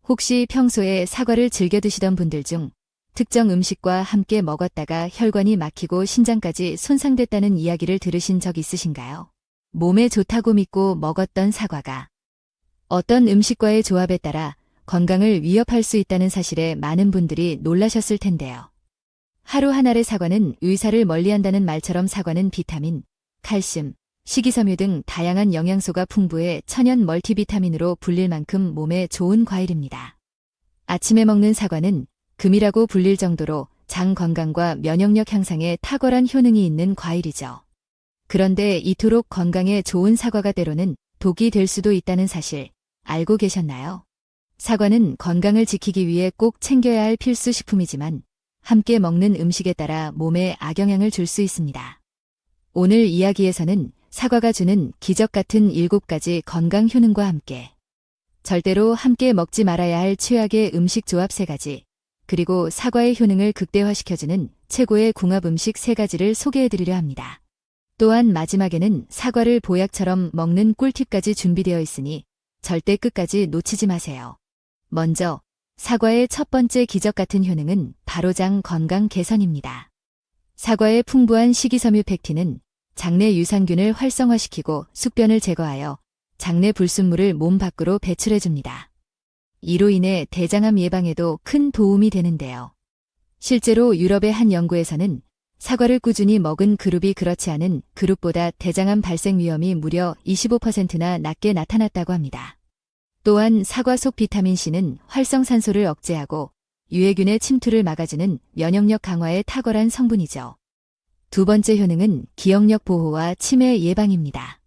혹시 평소에 사과를 즐겨 드시던 분들 중 특정 음식과 함께 먹었다가 혈관이 막히고 신장까지 손상됐다는 이야기를 들으신 적 있으신가요? 몸에 좋다고 믿고 먹었던 사과가 어떤 음식과의 조합에 따라 건강을 위협할 수 있다는 사실에 많은 분들이 놀라셨을 텐데요. 하루 한 알의 사과는 의사를 멀리한다는 말처럼 사과는 비타민, 칼슘, 식이섬유 등 다양한 영양소가 풍부해 천연 멀티비타민으로 불릴 만큼 몸에 좋은 과일입니다. 아침에 먹는 사과는 금이라고 불릴 정도로 장 건강과 면역력 향상에 탁월한 효능이 있는 과일이죠. 그런데 이토록 건강에 좋은 사과가 때로는 독이 될 수도 있다는 사실 알고 계셨나요? 사과는 건강을 지키기 위해 꼭 챙겨야 할 필수 식품이지만 함께 먹는 음식에 따라 몸에 악영향을 줄 수 있습니다. 오늘 이야기에서는 사과가 주는 기적 같은 7가지 건강 효능과 함께 절대로 함께 먹지 말아야 할 최악의 음식 조합 3가지, 그리고 사과의 효능을 극대화시켜주는 최고의 궁합 음식 3가지를 소개해드리려 합니다. 또한 마지막에는 사과를 보약처럼 먹는 꿀팁까지 준비되어 있으니 절대 끝까지 놓치지 마세요. 먼저 사과의 첫 번째 기적 같은 효능은 바로 장 건강 개선입니다. 사과의 풍부한 식이섬유 팩틴은 장내 유산균을 활성화시키고 숙변을 제거하여 장내 불순물을 몸 밖으로 배출해줍니다. 이로 인해 대장암 예방에도 큰 도움이 되는데요. 실제로 유럽의 한 연구에서는 사과를 꾸준히 먹은 그룹이 그렇지 않은 그룹보다 대장암 발생 위험이 무려 25%나 낮게 나타났다고 합니다. 또한 사과 속 비타민C는 활성산소를 억제하고 유해균의 침투를 막아주는 면역력 강화에 탁월한 성분이죠. 두 번째 효능은 기억력 보호와 치매 예방입니다.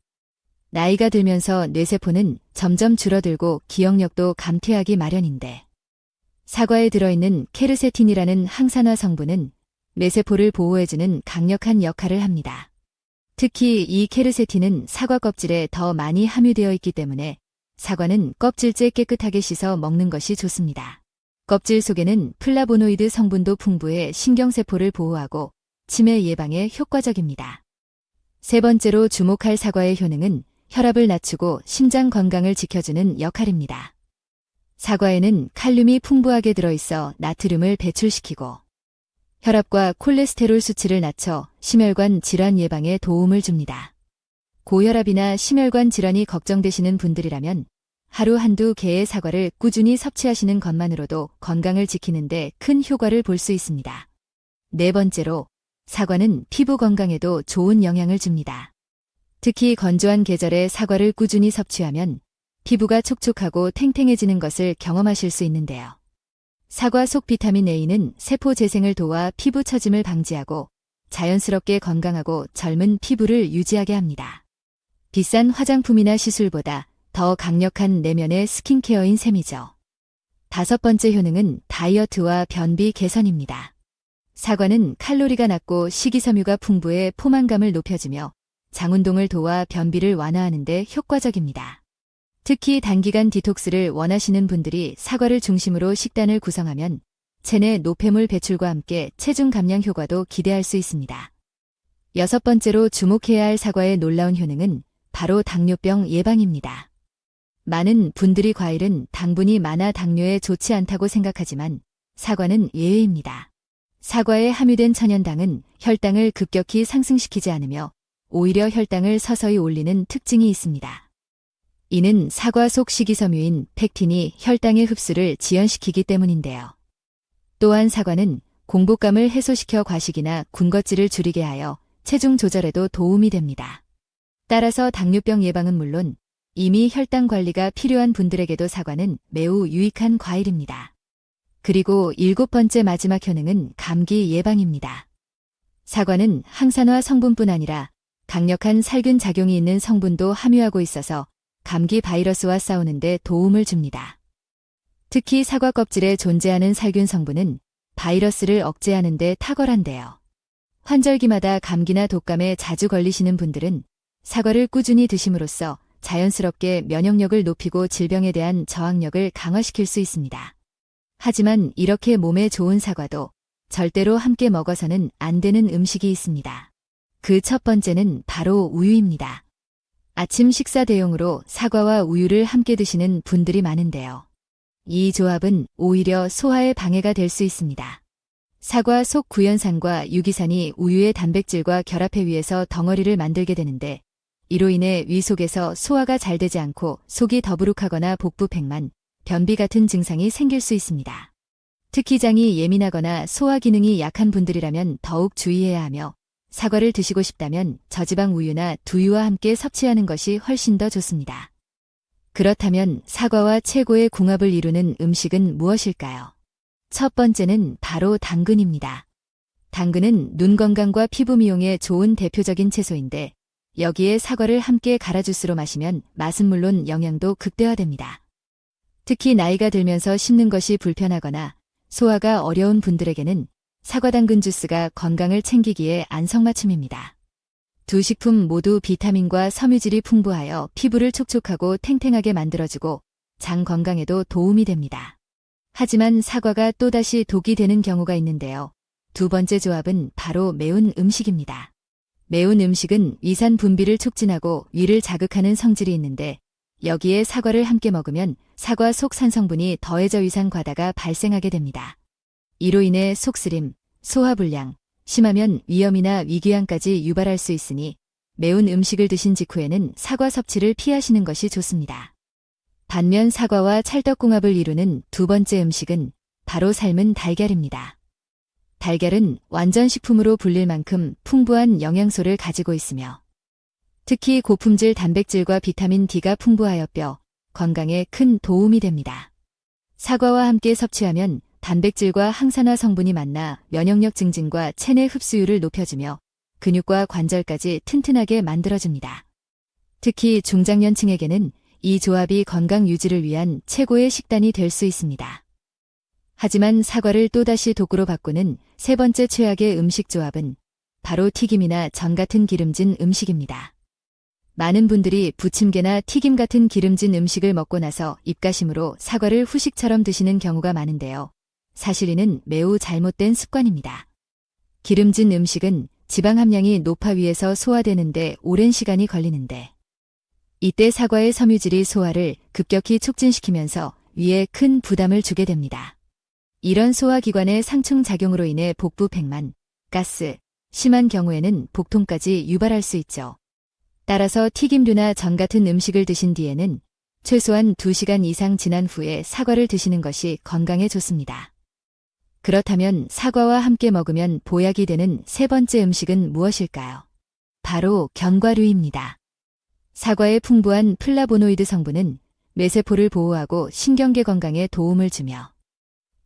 나이가 들면서 뇌세포는 점점 줄어들고 기억력도 감퇴하기 마련인데 사과에 들어있는 케르세틴이라는 항산화 성분은 뇌세포를 보호해주는 강력한 역할을 합니다. 특히 이 케르세틴은 사과 껍질에 더 많이 함유되어 있기 때문에 사과는 껍질째 깨끗하게 씻어 먹는 것이 좋습니다. 껍질 속에는 플라보노이드 성분도 풍부해 신경세포를 보호하고 치매 예방에 효과적입니다. 세 번째로 주목할 사과의 효능은 혈압을 낮추고 심장 건강을 지켜주는 역할입니다. 사과에는 칼륨이 풍부하게 들어있어 나트륨을 배출시키고 혈압과 콜레스테롤 수치를 낮춰 심혈관 질환 예방에 도움을 줍니다. 고혈압이나 심혈관 질환이 걱정되시는 분들이라면 하루 한두 개의 사과를 꾸준히 섭취하시는 것만으로도 건강을 지키는 데 큰 효과를 볼 수 있습니다. 네 번째로 사과는 피부 건강에도 좋은 영향을 줍니다. 특히 건조한 계절에 사과를 꾸준히 섭취하면 피부가 촉촉하고 탱탱해지는 것을 경험하실 수 있는데요. 사과 속 비타민 A는 세포 재생을 도와 피부 처짐을 방지하고 자연스럽게 건강하고 젊은 피부를 유지하게 합니다. 비싼 화장품이나 시술보다 더 강력한 내면의 스킨케어인 셈이죠. 다섯 번째 효능은 다이어트와 변비 개선입니다. 사과는 칼로리가 낮고 식이섬유가 풍부해 포만감을 높여주며 장운동을 도와 변비를 완화하는 데 효과적입니다. 특히 단기간 디톡스를 원하시는 분들이 사과를 중심으로 식단을 구성하면 체내 노폐물 배출과 함께 체중 감량 효과도 기대할 수 있습니다. 여섯 번째로 주목해야 할 사과의 놀라운 효능은 바로 당뇨병 예방입니다. 많은 분들이 과일은 당분이 많아 당뇨에 좋지 않다고 생각하지만 사과는 예외입니다. 사과에 함유된 천연당은 혈당을 급격히 상승시키지 않으며 오히려 혈당을 서서히 올리는 특징이 있습니다. 이는 사과 속 식이섬유인 펙틴이 혈당의 흡수를 지연시키기 때문인데요. 또한 사과는 공복감을 해소시켜 과식이나 군것질을 줄이게 하여 체중 조절에도 도움이 됩니다. 따라서 당뇨병 예방은 물론 이미 혈당 관리가 필요한 분들에게도 사과는 매우 유익한 과일입니다. 그리고 7번째 마지막 효능은 감기 예방입니다. 사과는 항산화 성분뿐 아니라 강력한 살균 작용이 있는 성분도 함유하고 있어서 감기 바이러스와 싸우는 데 도움을 줍니다. 특히 사과 껍질에 존재하는 살균 성분은 바이러스를 억제하는 데 탁월한데요. 환절기마다 감기나 독감에 자주 걸리시는 분들은 사과를 꾸준히 드심으로써 자연스럽게 면역력을 높이고 질병에 대한 저항력을 강화시킬 수 있습니다. 하지만 이렇게 몸에 좋은 사과도 절대로 함께 먹어서는 안 되는 음식이 있습니다. 그 첫 번째는 바로 우유입니다. 아침 식사 대용으로 사과와 우유를 함께 드시는 분들이 많은데요. 이 조합은 오히려 소화에 방해가 될 수 있습니다. 사과 속 구연산과 유기산이 우유의 단백질과 결합해 위에서 덩어리를 만들게 되는데 이로 인해 위 속에서 소화가 잘 되지 않고 속이 더부룩하거나 복부 백만, 변비 같은 증상이 생길 수 있습니다. 특히 장이 예민하거나 소화 기능이 약한 분들이라면 더욱 주의해야 하며 사과를 드시고 싶다면 저지방 우유나 두유와 함께 섭취하는 것이 훨씬 더 좋습니다. 그렇다면 사과와 최고의 궁합을 이루는 음식은 무엇일까요? 첫 번째는 바로 당근입니다. 당근은 눈 건강과 피부 미용에 좋은 대표적인 채소인데 여기에 사과를 함께 갈아 주스로 마시면 맛은 물론 영양도 극대화됩니다. 특히 나이가 들면서 씹는 것이 불편하거나 소화가 어려운 분들에게는 사과 당근 주스가 건강을 챙기기에 안성맞춤입니다. 두 식품 모두 비타민과 섬유질이 풍부하여 피부를 촉촉하고 탱탱하게 만들어주고 장 건강에도 도움이 됩니다. 하지만 사과가 또다시 독이 되는 경우가 있는데요. 두 번째 조합은 바로 매운 음식입니다. 매운 음식은 위산 분비를 촉진하고 위를 자극하는 성질이 있는데 여기에 사과를 함께 먹으면 사과 속 산성분이 더해져 위산 과다가 발생하게 됩니다. 이로 인해 속쓰림, 소화불량, 심하면 위염이나 위궤양까지 유발할 수 있으니 매운 음식을 드신 직후에는 사과 섭취를 피하시는 것이 좋습니다. 반면 사과와 찰떡궁합을 이루는 두 번째 음식은 바로 삶은 달걀입니다. 달걀은 완전식품으로 불릴 만큼 풍부한 영양소를 가지고 있으며 특히 고품질 단백질과 비타민 D가 풍부하여 뼈 건강에 큰 도움이 됩니다. 사과와 함께 섭취하면 단백질과 항산화 성분이 만나 면역력 증진과 체내 흡수율을 높여주며 근육과 관절까지 튼튼하게 만들어줍니다. 특히 중장년층에게는 이 조합이 건강 유지를 위한 최고의 식단이 될 수 있습니다. 하지만 사과를 또다시 독으로 바꾸는 세 번째 최악의 음식 조합은 바로 튀김이나 전 같은 기름진 음식입니다. 많은 분들이 부침개나 튀김 같은 기름진 음식을 먹고 나서 입가심으로 사과를 후식처럼 드시는 경우가 많은데요. 사실 이는 매우 잘못된 습관입니다. 기름진 음식은 지방 함량이 높아 위에서 소화되는데 오랜 시간이 걸리는데 이때 사과의 섬유질이 소화를 급격히 촉진시키면서 위에 큰 부담을 주게 됩니다. 이런 소화기관의 상충작용으로 인해 복부 백만, 가스, 심한 경우에는 복통까지 유발할 수 있죠. 따라서 튀김류나 전 같은 음식을 드신 뒤에는 최소한 2시간 이상 지난 후에 사과를 드시는 것이 건강에 좋습니다. 그렇다면 사과와 함께 먹으면 보약이 되는 세 번째 음식은 무엇일까요? 바로 견과류입니다. 사과의 풍부한 플라보노이드 성분은 뇌세포를 보호하고 신경계 건강에 도움을 주며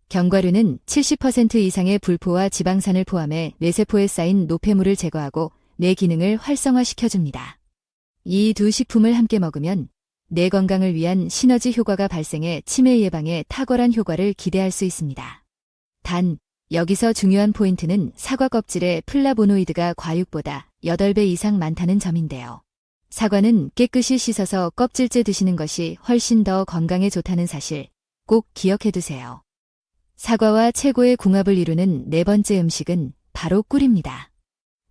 견과류는 70% 이상의 불포와 지방산을 포함해 뇌세포에 쌓인 노폐물을 제거하고 뇌 기능을 활성화시켜줍니다. 이 두 식품을 함께 먹으면 뇌 건강을 위한 시너지 효과가 발생해 치매 예방에 탁월한 효과를 기대할 수 있습니다. 단, 여기서 중요한 포인트는 사과 껍질에 플라보노이드가 과육보다 8배 이상 많다는 점인데요. 사과는 깨끗이 씻어서 껍질째 드시는 것이 훨씬 더 건강에 좋다는 사실 꼭 기억해두세요. 사과와 최고의 궁합을 이루는 네 번째 음식은 바로 꿀입니다.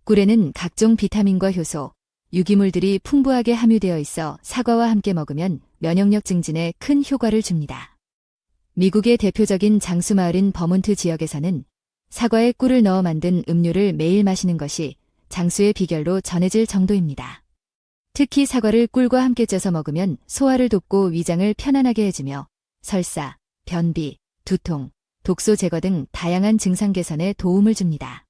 꿀에는 각종 비타민과 효소, 유기물들이 풍부하게 함유되어 있어 사과와 함께 먹으면 면역력 증진에 큰 효과를 줍니다. 미국의 대표적인 장수마을인 버몬트 지역에서는 사과에 꿀을 넣어 만든 음료를 매일 마시는 것이 장수의 비결로 전해질 정도입니다. 특히 사과를 꿀과 함께 쪄서 먹으면 소화를 돕고 위장을 편안하게 해주며 설사, 변비, 두통, 독소 제거 등 다양한 증상 개선에 도움을 줍니다.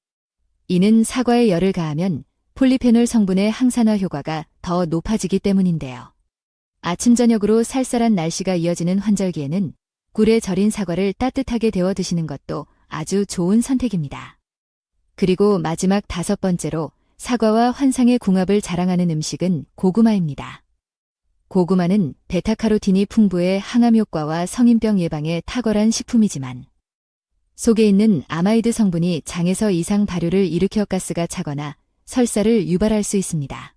이는 사과에 열을 가하면 폴리페놀 성분의 항산화 효과가 더 높아지기 때문인데요. 아침 저녁으로 쌀쌀한 날씨가 이어지는 환절기에는 꿀에 절인 사과를 따뜻하게 데워 드시는 것도 아주 좋은 선택입니다. 그리고 마지막 다섯 번째로 사과와 환상의 궁합을 자랑하는 음식은 고구마입니다. 고구마는 베타카로틴이 풍부해 항암 효과와 성인병 예방에 탁월한 식품이지만 속에 있는 아마이드 성분이 장에서 이상 발효를 일으켜 가스가 차거나 설사를 유발할 수 있습니다.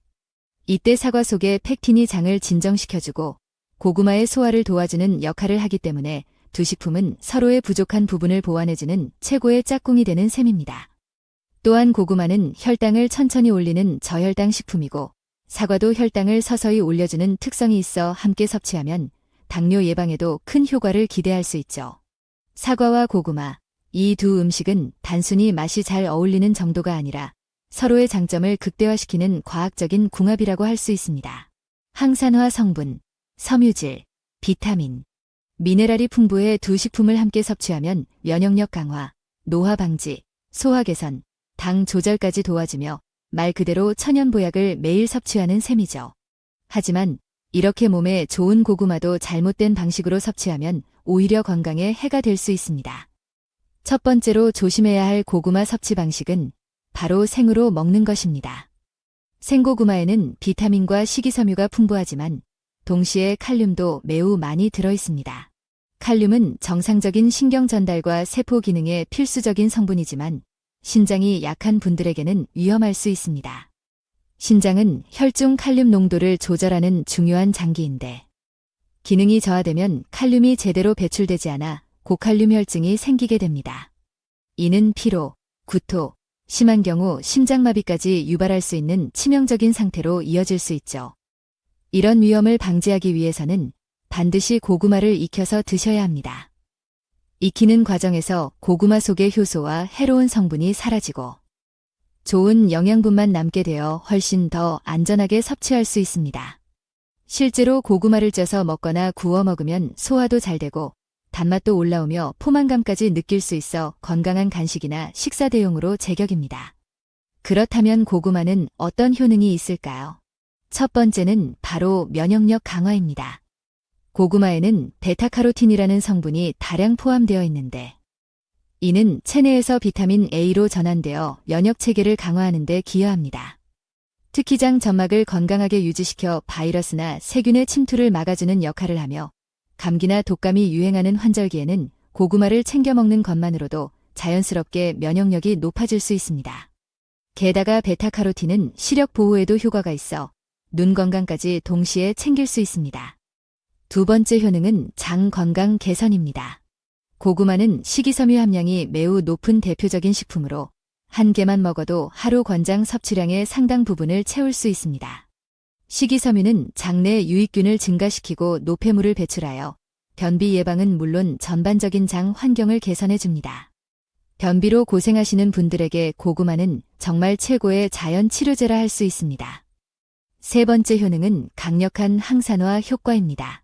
이때 사과 속의 펙틴이 장을 진정시켜주고 고구마의 소화를 도와주는 역할을 하기 때문에 두 식품은 서로의 부족한 부분을 보완해주는 최고의 짝꿍이 되는 셈입니다. 또한 고구마는 혈당을 천천히 올리는 저혈당 식품이고 사과도 혈당을 서서히 올려주는 특성이 있어 함께 섭취하면 당뇨 예방에도 큰 효과를 기대할 수 있죠. 사과와 고구마, 이 두 음식은 단순히 맛이 잘 어울리는 정도가 아니라 서로의 장점을 극대화시키는 과학적인 궁합이라고 할 수 있습니다. 항산화 성분, 섬유질, 비타민, 미네랄이 풍부해 두 식품을 함께 섭취하면 면역력 강화, 노화 방지, 소화 개선, 당 조절까지 도와주며 말 그대로 천연보약을 매일 섭취하는 셈이죠. 하지만 이렇게 몸에 좋은 고구마도 잘못된 방식으로 섭취하면 오히려 건강에 해가 될 수 있습니다. 첫 번째로 조심해야 할 고구마 섭취 방식은 바로 생으로 먹는 것입니다. 생고구마에는 비타민과 식이섬유가 풍부하지만 동시에 칼륨도 매우 많이 들어 있습니다. 칼륨은 정상적인 신경 전달과 세포 기능에 필수적인 성분이지만 신장이 약한 분들에게는 위험할 수 있습니다. 신장은 혈중 칼륨 농도를 조절하는 중요한 장기인데 기능이 저하되면 칼륨이 제대로 배출되지 않아 고칼륨 혈증이 생기게 됩니다. 이는 피로, 구토, 심한 경우 심장마비까지 유발할 수 있는 치명적인 상태로 이어질 수 있죠. 이런 위험을 방지하기 위해서는 반드시 고구마를 익혀서 드셔야 합니다. 익히는 과정에서 고구마 속의 효소와 해로운 성분이 사라지고 좋은 영양분만 남게 되어 훨씬 더 안전하게 섭취할 수 있습니다. 실제로 고구마를 쪄서 먹거나 구워 먹으면 소화도 잘 되고 단맛도 올라오며 포만감까지 느낄 수 있어 건강한 간식이나 식사 대용으로 제격입니다. 그렇다면 고구마는 어떤 효능이 있을까요? 첫 번째는 바로 면역력 강화입니다. 고구마에는 베타카로틴이라는 성분이 다량 포함되어 있는데 이는 체내에서 비타민 A로 전환되어 면역 체계를 강화하는 데 기여합니다. 특히 장 점막을 건강하게 유지시켜 바이러스나 세균의 침투를 막아주는 역할을 하며 감기나 독감이 유행하는 환절기에는 고구마를 챙겨 먹는 것만으로도 자연스럽게 면역력이 높아질 수 있습니다. 게다가 베타카로틴은 시력 보호에도 효과가 있어 눈 건강까지 동시에 챙길 수 있습니다. 두 번째 효능은 장 건강 개선입니다. 고구마는 식이섬유 함량이 매우 높은 대표적인 식품으로 한 개만 먹어도 하루 권장 섭취량의 상당 부분을 채울 수 있습니다. 식이섬유는 장내 유익균을 증가시키고 노폐물을 배출하여 변비 예방은 물론 전반적인 장 환경을 개선해줍니다. 변비로 고생하시는 분들에게 고구마는 정말 최고의 자연 치료제라 할 수 있습니다. 세 번째 효능은 강력한 항산화 효과입니다.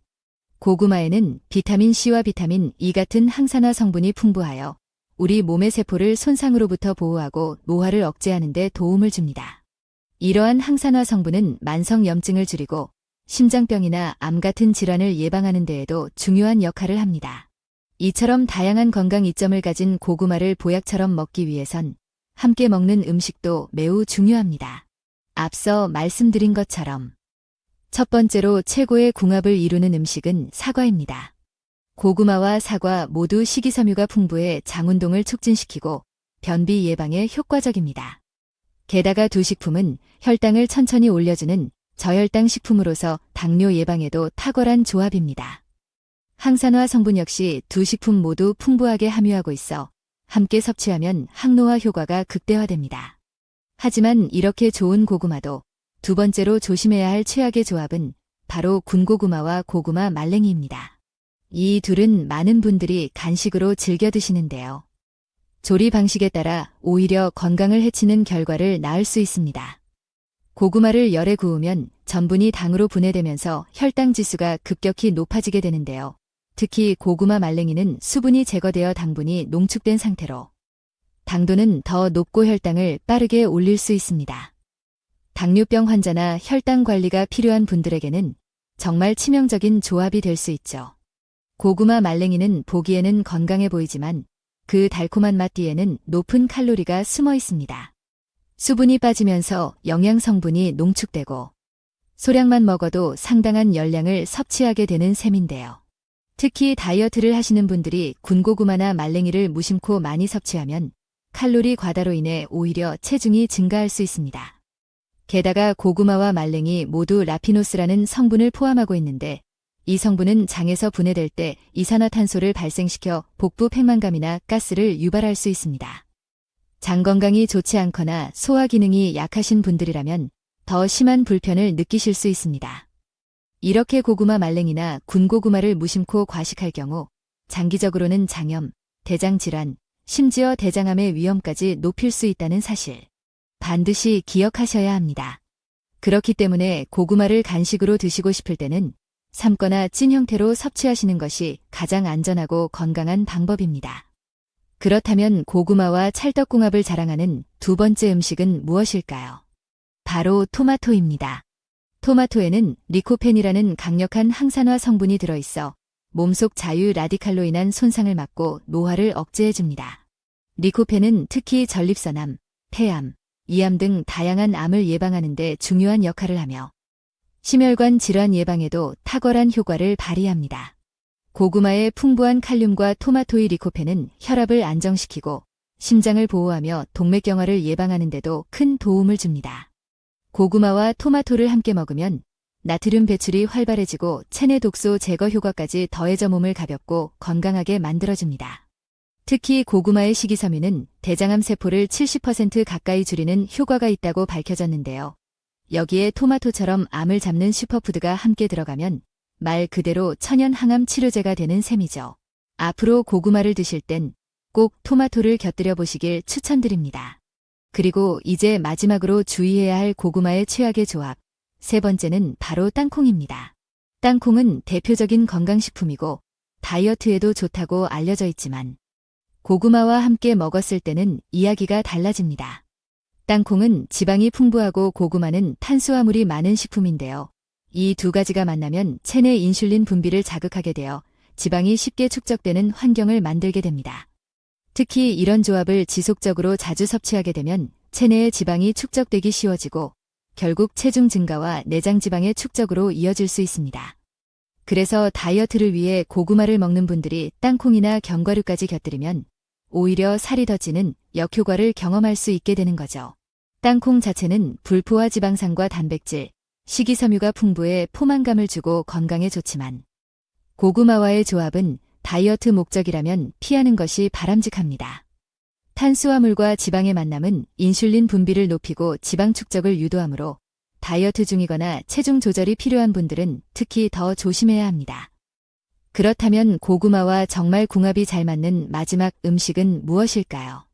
고구마에는 비타민 C와 비타민 E 같은 항산화 성분이 풍부하여 우리 몸의 세포를 손상으로부터 보호하고 노화를 억제하는 데 도움을 줍니다. 이러한 항산화 성분은 만성염증을 줄이고 심장병이나 암 같은 질환을 예방하는 데에도 중요한 역할을 합니다. 이처럼 다양한 건강 이점을 가진 고구마를 보약처럼 먹기 위해선 함께 먹는 음식도 매우 중요합니다. 앞서 말씀드린 것처럼 첫 번째로 최고의 궁합을 이루는 음식은 사과입니다. 고구마와 사과 모두 식이섬유가 풍부해 장운동을 촉진시키고 변비 예방에 효과적입니다. 게다가 두 식품은 혈당을 천천히 올려주는 저혈당 식품으로서 당뇨 예방에도 탁월한 조합입니다. 항산화 성분 역시 두 식품 모두 풍부하게 함유하고 있어 함께 섭취하면 항노화 효과가 극대화됩니다. 하지만 이렇게 좋은 고구마도 두 번째로 조심해야 할 최악의 조합은 바로 군고구마와 고구마 말랭이입니다. 이 둘은 많은 분들이 간식으로 즐겨 드시는데요. 조리 방식에 따라 오히려 건강을 해치는 결과를 낳을 수 있습니다. 고구마를 열에 구우면 전분이 당으로 분해되면서 혈당 지수가 급격히 높아지게 되는데요. 특히 고구마 말랭이는 수분이 제거되어 당분이 농축된 상태로 당도는 더 높고 혈당을 빠르게 올릴 수 있습니다. 당뇨병 환자나 혈당 관리가 필요한 분들에게는 정말 치명적인 조합이 될 수 있죠. 고구마 말랭이는 보기에는 건강해 보이지만 그 달콤한 맛 뒤에는 높은 칼로리가 숨어 있습니다. 수분이 빠지면서 영양 성분이 농축되고 소량만 먹어도 상당한 열량을 섭취하게 되는 셈인데요. 특히 다이어트를 하시는 분들이 군고구마나 말랭이를 무심코 많이 섭취하면 칼로리 과다로 인해 오히려 체중이 증가할 수 있습니다. 게다가 고구마와 말랭이 모두 라피노스라는 성분을 포함하고 있는데 이 성분은 장에서 분해될 때 이산화탄소를 발생시켜 복부 팽만감이나 가스를 유발할 수 있습니다. 장 건강이 좋지 않거나 소화 기능이 약하신 분들이라면 더 심한 불편을 느끼실 수 있습니다. 이렇게 고구마 말랭이나 군고구마를 무심코 과식할 경우 장기적으로는 장염, 대장질환, 심지어 대장암의 위험까지 높일 수 있다는 사실. 반드시 기억하셔야 합니다. 그렇기 때문에 고구마를 간식으로 드시고 싶을 때는 삶거나 찐 형태로 섭취하시는 것이 가장 안전하고 건강한 방법입니다. 그렇다면 고구마와 찰떡궁합을 자랑하는 두 번째 음식은 무엇일까요? 바로 토마토입니다. 토마토에는 리코펜이라는 강력한 항산화 성분이 들어있어 몸속 자유 라디칼로 인한 손상을 막고 노화를 억제해줍니다. 리코펜은 특히 전립선암, 폐암, 이암 등 다양한 암을 예방하는 데 중요한 역할을 하며 심혈관 질환 예방에도 탁월한 효과를 발휘합니다. 고구마의 풍부한 칼륨과 토마토의 리코펜은 혈압을 안정시키고 심장을 보호하며 동맥경화를 예방하는 데도 큰 도움을 줍니다. 고구마와 토마토를 함께 먹으면 나트륨 배출이 활발해지고 체내 독소 제거 효과까지 더해져 몸을 가볍고 건강하게 만들어줍니다. 특히 고구마의 식이섬유는 대장암 세포를 70% 가까이 줄이는 효과가 있다고 밝혀졌는데요. 여기에 토마토처럼 암을 잡는 슈퍼푸드가 함께 들어가면 말 그대로 천연 항암 치료제가 되는 셈이죠. 앞으로 고구마를 드실 땐 꼭 토마토를 곁들여 보시길 추천드립니다. 그리고 이제 마지막으로 주의해야 할 고구마의 최악의 조합. 세 번째는 바로 땅콩입니다. 땅콩은 대표적인 건강식품이고 다이어트에도 좋다고 알려져 있지만 고구마와 함께 먹었을 때는 이야기가 달라집니다. 땅콩은 지방이 풍부하고 고구마는 탄수화물이 많은 식품인데요. 이 두 가지가 만나면 체내 인슐린 분비를 자극하게 되어 지방이 쉽게 축적되는 환경을 만들게 됩니다. 특히 이런 조합을 지속적으로 자주 섭취하게 되면 체내에 지방이 축적되기 쉬워지고 결국 체중 증가와 내장 지방의 축적으로 이어질 수 있습니다. 그래서 다이어트를 위해 고구마를 먹는 분들이 땅콩이나 견과류까지 곁들이면 오히려 살이 더 찌는 역효과를 경험할 수 있게 되는 거죠. 땅콩 자체는 불포화 지방산과 단백질, 식이섬유가 풍부해 포만감을 주고 건강에 좋지만 고구마와의 조합은 다이어트 목적이라면 피하는 것이 바람직합니다. 탄수화물과 지방의 만남은 인슐린 분비를 높이고 지방 축적을 유도하므로 다이어트 중이거나 체중 조절이 필요한 분들은 특히 더 조심해야 합니다. 그렇다면 고구마와 정말 궁합이 잘 맞는 마지막 음식은 무엇일까요?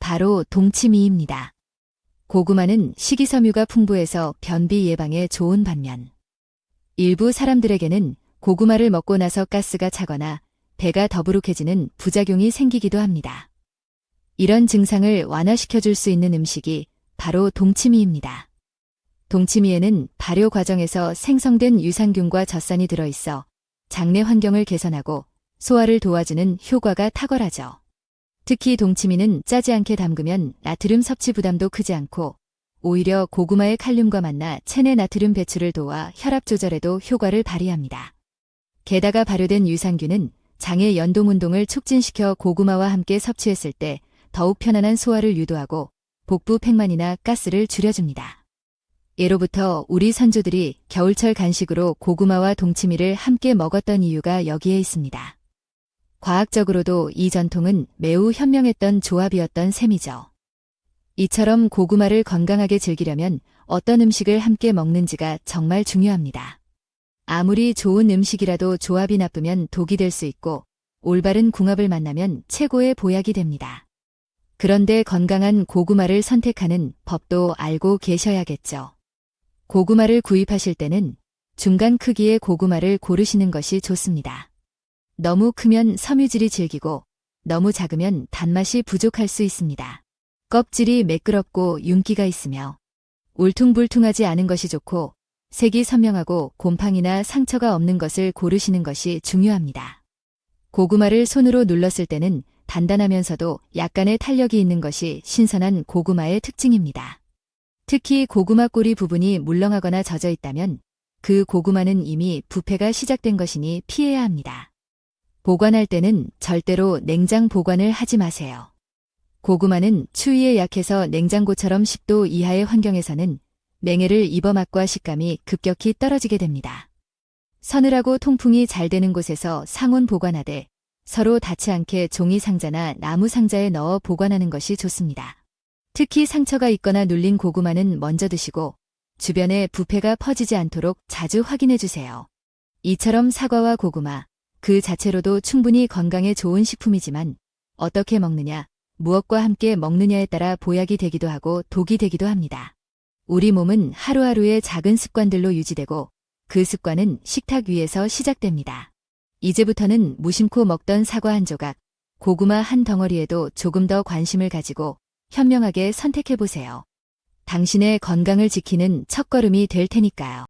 바로 동치미입니다. 고구마는 식이섬유가 풍부해서 변비 예방에 좋은 반면 일부 사람들에게는 고구마를 먹고 나서 가스가 차거나 배가 더부룩해지는 부작용이 생기기도 합니다. 이런 증상을 완화시켜줄 수 있는 음식이 바로 동치미입니다. 동치미에는 발효 과정에서 생성된 유산균과 젖산이 들어있어 장내 환경을 개선하고 소화를 도와주는 효과가 탁월하죠. 특히 동치미는 짜지 않게 담그면 나트륨 섭취 부담도 크지 않고 오히려 고구마의 칼륨과 만나 체내 나트륨 배출을 도와 혈압 조절에도 효과를 발휘합니다. 게다가 발효된 유산균은 장의 연동 운동을 촉진시켜 고구마와 함께 섭취했을 때 더욱 편안한 소화를 유도하고 복부 팽만이나 가스를 줄여줍니다. 예로부터 우리 선조들이 겨울철 간식으로 고구마와 동치미를 함께 먹었던 이유가 여기에 있습니다. 과학적으로도 이 전통은 매우 현명했던 조합이었던 셈이죠. 이처럼 고구마를 건강하게 즐기려면 어떤 음식을 함께 먹는지가 정말 중요합니다. 아무리 좋은 음식이라도 조합이 나쁘면 독이 될 수 있고 올바른 궁합을 만나면 최고의 보약이 됩니다. 그런데 건강한 고구마를 선택하는 법도 알고 계셔야겠죠. 고구마를 구입하실 때는 중간 크기의 고구마를 고르시는 것이 좋습니다. 너무 크면 섬유질이 질기고 너무 작으면 단맛이 부족할 수 있습니다. 껍질이 매끄럽고 윤기가 있으며 울퉁불퉁하지 않은 것이 좋고 색이 선명하고 곰팡이나 상처가 없는 것을 고르시는 것이 중요합니다. 고구마를 손으로 눌렀을 때는 단단하면서도 약간의 탄력이 있는 것이 신선한 고구마의 특징입니다. 특히 고구마 꼬리 부분이 물렁하거나 젖어 있다면 그 고구마는 이미 부패가 시작된 것이니 피해야 합니다. 보관할 때는 절대로 냉장 보관을 하지 마세요. 고구마는 추위에 약해서 냉장고처럼 10도 이하의 환경에서는 냉해를 입어 맛과 식감이 급격히 떨어지게 됩니다. 서늘하고 통풍이 잘 되는 곳에서 상온 보관하되 서로 닿지 않게 종이 상자나 나무 상자에 넣어 보관하는 것이 좋습니다. 특히 상처가 있거나 눌린 고구마는 먼저 드시고 주변에 부패가 퍼지지 않도록 자주 확인해 주세요. 이처럼 사과와 고구마, 그 자체로도 충분히 건강에 좋은 식품이지만 어떻게 먹느냐, 무엇과 함께 먹느냐에 따라 보약이 되기도 하고 독이 되기도 합니다. 우리 몸은 하루하루의 작은 습관들로 유지되고 그 습관은 식탁 위에서 시작됩니다. 이제부터는 무심코 먹던 사과 한 조각, 고구마 한 덩어리에도 조금 더 관심을 가지고 현명하게 선택해보세요. 당신의 건강을 지키는 첫걸음이 될 테니까요.